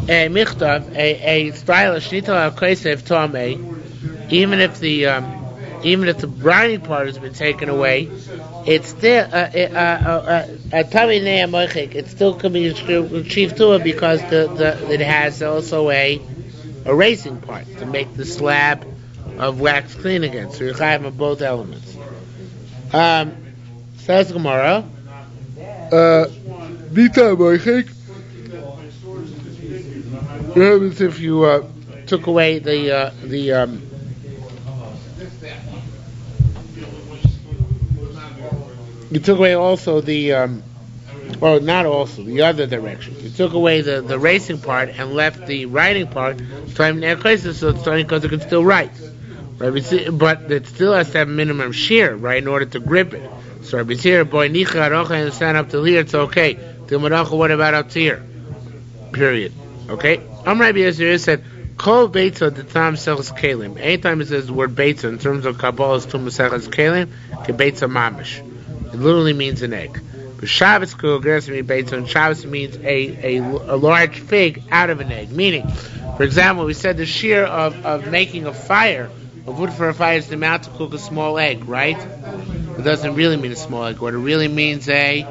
a michtav, a stylus shnita al-kaisev tame. Even if the briny part has been taken away, it's still it still can be achieved to it because it has also a erasing part to make the slab of wax clean again. So you have of both elements. Says Gemara, Vita moichik. What happens if you took away the you took away also the not also the other direction. You took away the racing part and left the writing part. So it's starting because it can still write, right? But it still has to have minimum shiur, right, in order to grip it. So Rabbi Zira, boy, nicha arocha and stand up till here, it's okay. Till maracha, what about up to here? Period. Okay. Rabbi Zira said, Kol beitza the tam sells kalim. Anytime it says the word beitza in terms of Kabbalah's to Masechas kalim, ke beitza mamish. It literally means an egg. But Shabbos means beitza, and Shabbos means a large fig out of an egg. Meaning, for example, we said the shiur of making a fire, of wood for a fire, is the amount to cook a small egg, right? It doesn't really mean a small egg. What it really means a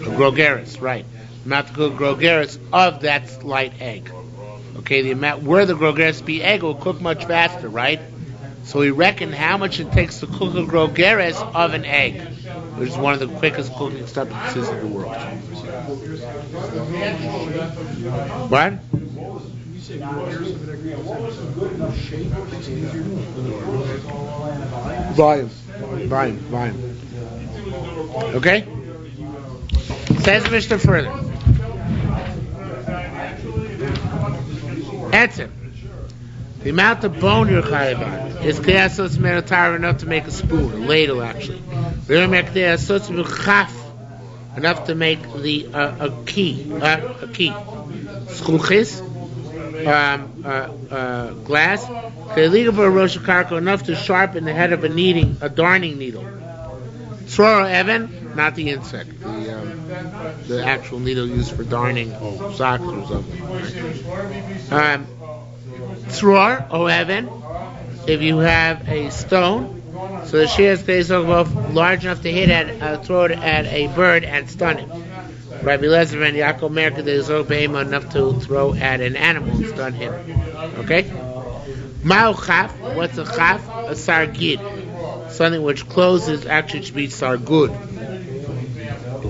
grogeris, right? The amount to cook grogeris of that slight egg. Okay, the amount where the grogeris be egg will cook much faster, right? So we reckon how much it takes to cook a grogeris of an egg, which is one of the quickest cooking substances in the world. What? Volume. Okay? Says Mishnah further. Etzim. The amount of bone you're chayav on is k'yasos meritar enough to make a spoon, a ladle actually. Enough to make a key. Schluchis. Glass, enough to sharpen the head of a darning needle. Tzror Evan, not the insect, the actual needle used for darning socks or something. Tzror o Evan, if you have a stone, so the shear is large enough to throw it at a bird and stun it. Rabbi Lezer and Yaakov Merkah is enough to throw at an animal and stun him. Okay? Ma'u chaf, what's a chaf? A sargid. Something which closes actually should be sargud.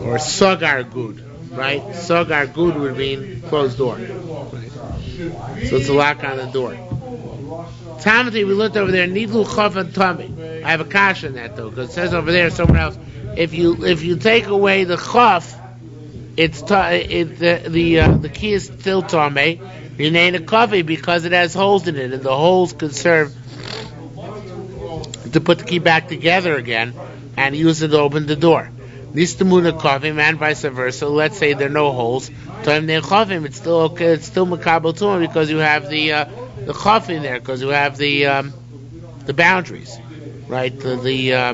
Or sagar good. Right? Sagar good would mean closed door. Right? So it's a lock on the door. Tamati, we looked over there, nidlu chaf and tummy. I have a kasha in that though, because it says over there somewhere else, if you take away the chaf, the key is still tamei. You name a coffee because it has holes in it, and the holes can serve to put the key back together again and use it to open the door. Nistamuna coffee, man, vice versa. Let's say there are no holes. It's still okay. It's still makabel tuma because you have the coffee in there, because you have the boundaries, right? The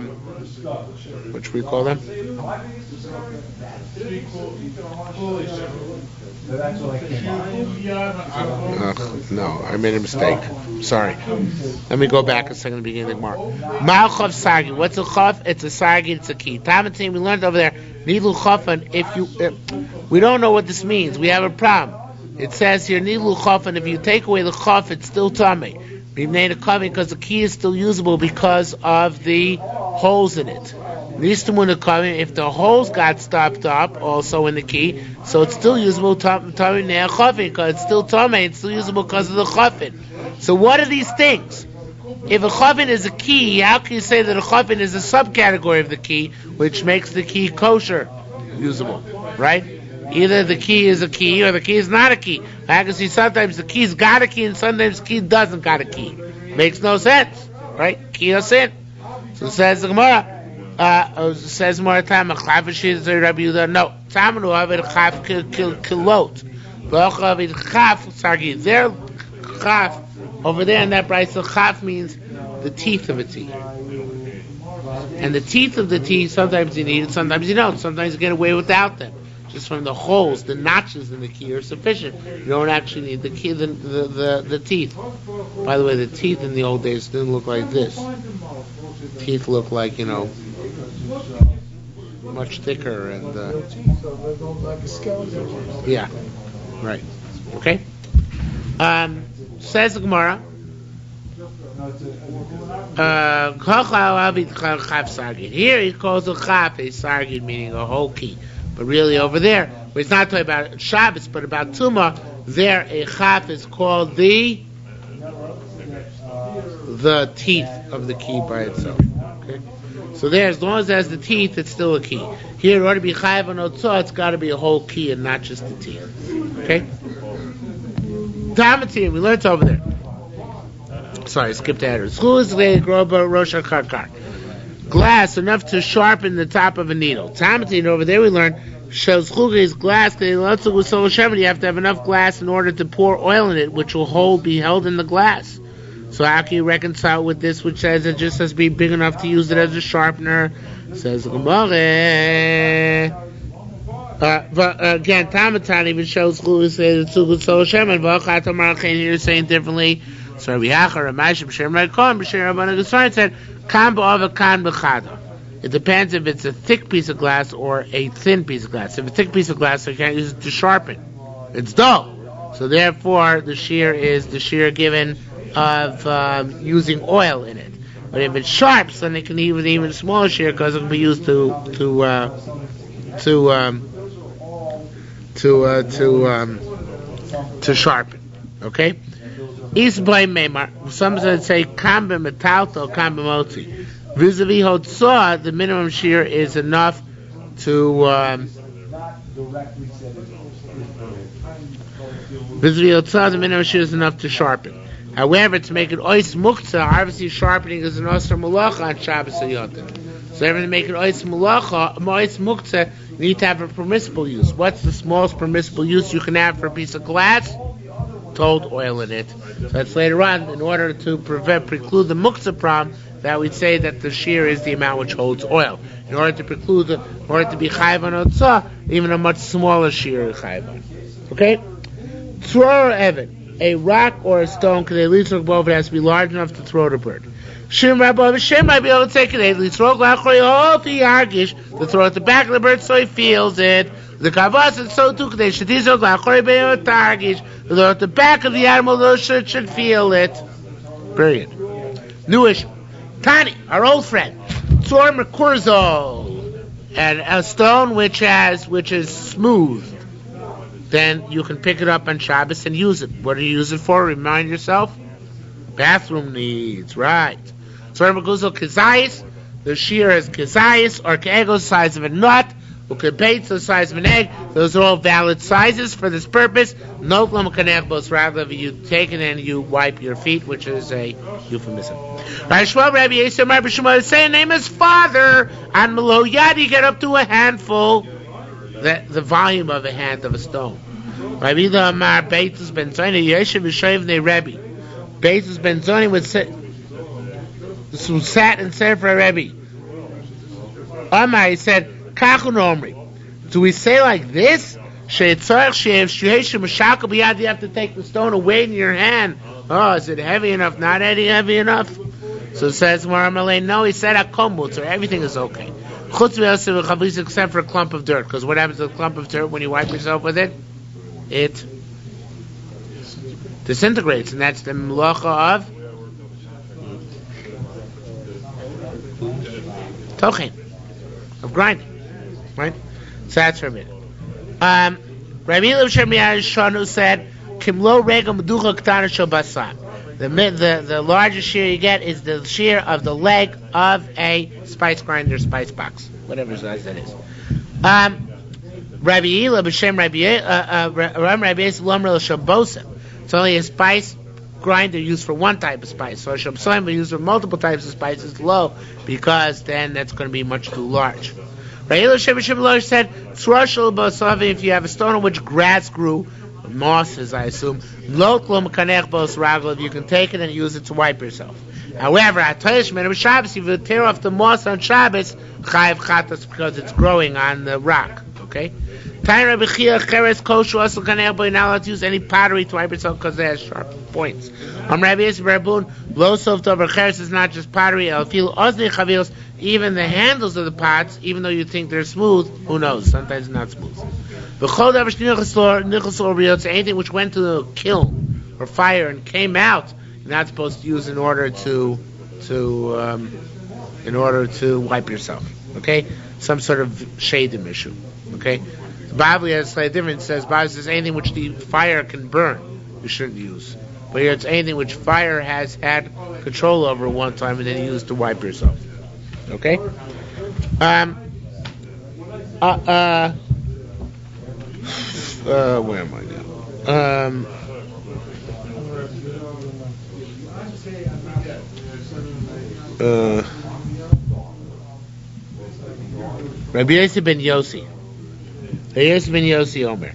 what should we call them? No, I made a mistake. Sorry. Let me go back a second to the beginning of the Gemara. Ma'al sagi. What's a chaf? It's a sagi. It's a key. Tamatim, we learned over there. Nidlu chafan. We don't know what this means. We have a problem. It says here nidlu chafan. If you take away the chaf, it's still tummy. We've named a cover because the key is still usable because of the holes in it. If the holes got stopped up also in the key, so it's still usable because it's still tamei, it's still usable because of the chafin. So what are these things? If a chafin is a key, how can you say that a chafin is a subcategory of the key, which makes the key kosher usable, right? Either the key is a key or the key is not a key. I can see sometimes the key's got a key and sometimes the key doesn't got a key. Makes no sense, right? Key or sin. So it says the Gemara. Says more time a chaf is Rabbi Yehuda. No, Tamanu avid chaf kilot. V'ocha avid chaf sargi. Their chaf over there in that price. So chaf means the teeth of a teeth. And the teeth of the teeth, sometimes you need it, sometimes you don't. Sometimes you get away without them. Just from the holes, the notches in the key are sufficient. You don't actually need the key, the teeth. By the way, the teeth in the old days didn't look like this. Teeth look like, much thicker and like a skeleton. yeah, right. Okay. Says the Gemara. Here he calls a chaf a sargid, meaning a whole key. But really over there, where it's not talking about Shabbos, but about Tumah, there a chaf is called the teeth of the key by itself. Okay? So there, as long as it has the teeth, it's still a key. Here, in order to be chayav on otzah, it's got to be a whole key and not just the teeth. Okay? Tamatir, we learned over there. Sorry, I skipped ahead. Glass enough to sharpen the top of a needle. Tamatir, over there we learned shows is glass. You have to have enough glass in order to pour oil in it, which will be held in the glass. So how can you reconcile with this, which says it just has to be big enough to use it as a sharpener? Says the Gemara. Again, Tamatan even shows Chulus says it's Tzugud Sol Shem and V'Achat here is saying differently. So Rabbi Yachar, Ramashim, Shem Raikon, B'Shem Rabban Gesar said, Kan B'Ava Kan B'Chada. It depends if it's a thick piece of glass or a thin piece of glass. If it's a thick piece of glass, you can't use it to sharpen. It's dull. So therefore, the shiur is the shiur given of using oil in it. But if it's sharp, then it can even smaller shiur because it can be used to sharpen. Okay. Isbay Meimar. Some say Kamba Metalto, Kamba Motzi. Vis-a-vis Hotzah, the minimum shiur is enough to vis-a-vis Hotzah, the minimum shiur is enough to sharpen. However, to make it ois muktzah, obviously sharpening is an osir malacha on Shabbos and Yom Tov. So everything to make it ois muktzah, you need to have a permissible use. What's the smallest permissible use you can have for a piece of glass? Told oil in it. So that's later on, in order to preclude the muktzah problem, that we'd say that the shiur is the amount which holds oil. In order to be chayav on otzah, even a much smaller shiur is chayav on. Okay? Tzror Evan, a rock or a stone, because at least look above it has to be large enough to throw the bird. Shem Rabbi Shem might be able to take it at least throw yargish to throw at the back of the bird so he feels it. The kavas and so too they should throw at the back of the animal, those should feel it. Period. Newish. Tani, our old friend, Tzor Merkurzo, and a stone which is smooth. Then you can pick it up on Shabbos and use it. What do you use it for? Remind yourself. Bathroom needs, right? Tzor Merkurzo Kizayis. The shiur is Kizayis or Ke'ego, the size of a nut. Ukebeit, the size of an egg. Those are all valid sizes for this purpose. No klamakanechbos, rather you take it and you wipe your feet, which is a euphemism. Rabbi Yisrael Rabbi Shmuel is saying name his father. On Melo Yad, you get up to a handful, the volume of a hand of a stone. Rabbi the Amar Beitus Ben Zoni Yeshiv Yishavnei Rebbe. Beitus Ben Zoni sat and said for a Rebbe. Amar, he said, do we say like this? You have to take the stone and weigh it in your hand. Oh, is it heavy enough? Not heavy enough? So it says Maramalei, no, he said akombut, so everything is okay. Except for a clump of dirt. Because what happens to a clump of dirt when you wipe yourself with it? It disintegrates, and that's the melacha of tochin, of grinding. Right? So that's from it. Rabbi Yerushalmi Shabbos said, Kimlo Rega Meducha Ktana Shel Basar. The largest shiur you get is the shiur of the leg of a spice grinder, spice box, whatever size that is. Rabbi Yila B'Shem Rabbi Yisrael Lomrel Shabosim. It's only a spice grinder used for one type of spice. So Shabsoim used for multiple types of spices, low, because then that's going to be much too large. Ra'il Shem said, if you have a stone on which grass grew, mosses, I assume, if you can take it and use it to wipe yourself. However, at Shabbos, if you tear off the moss on Shabbos, chayav chatas, because it's growing on the rock. Okay? You're not allowed to use any pottery to wipe yourself because it has sharp points. Is not just pottery. Even the handles of the pots, even though you think they're smooth, who knows? Sometimes not smooth. Anything which went to the kiln or fire and came out, you're not supposed to use in order to wipe yourself. Okay, some sort of shadim issue. Okay, the Bible has a slight difference. It says, Bible says anything which the fire can burn, you shouldn't use. But here it's anything which fire has had control over one time and then you use to wipe yourself. Okay. Where am I now? Rabbi Yossi ben Yossi. Rabbi Yossi ben Yossi Omer.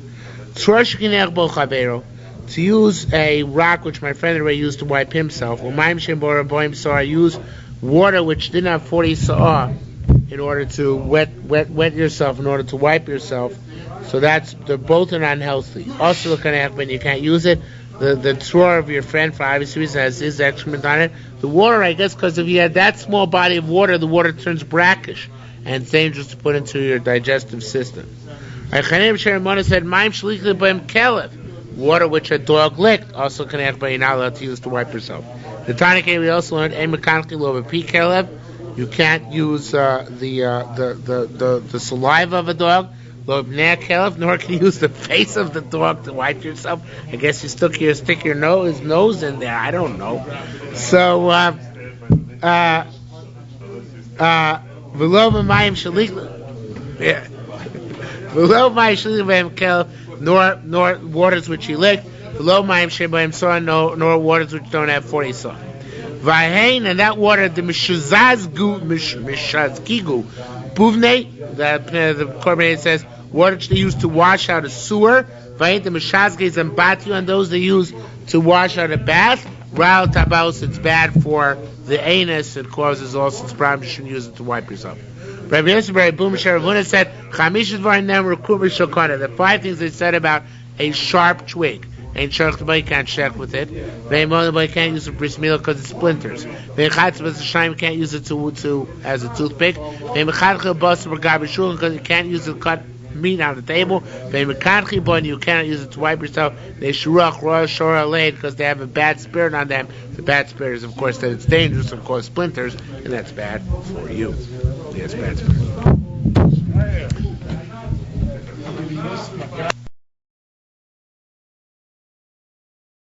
To use a rock which my friend already used to wipe himself, so I use water which didn't have 40 sa'ah in order to wet yourself, in order to wipe yourself. So they're both are unhealthy. Also, when you can't use it, the drawer of your friend, for obvious reasons, has his excrement on it. The water, I guess, because if you had that small body of water, the water turns brackish and it's dangerous to put into your digestive system. Said, water which a dog licked, also connect, but you're not allowed to use to wipe yourself. The Tonic we also learned, you can't use the saliva of a dog, nor can you use the face of the dog to wipe yourself. I guess you stick your nose in there. I don't know. So nor waters which he licked, nor waters which don't have 40 saw. Vahain, and that water, the mishazkigu buvne, the Korban says, water which they use to wash out a sewer. Vahain, the mishazkes and batu, and those they use to wash out a bath. Ral tabaus, it's bad for the anus, it causes all sorts of problems, you shouldn't use it to wipe yourself. Rabbi Yosef Boom Sharavuna said, the 5 things they said about a sharp twig. And you can't check with it. You can't use it for bris milah because it splinters. You can't use it as a toothpick. Because you can't use it to cut meat on the table. You cannot use it to wipe yourself. Because they have a bad spirit on them. The bad spirit is, of course, that it's dangerous and cause splinters, and that's bad for you. Yes, bad spirit.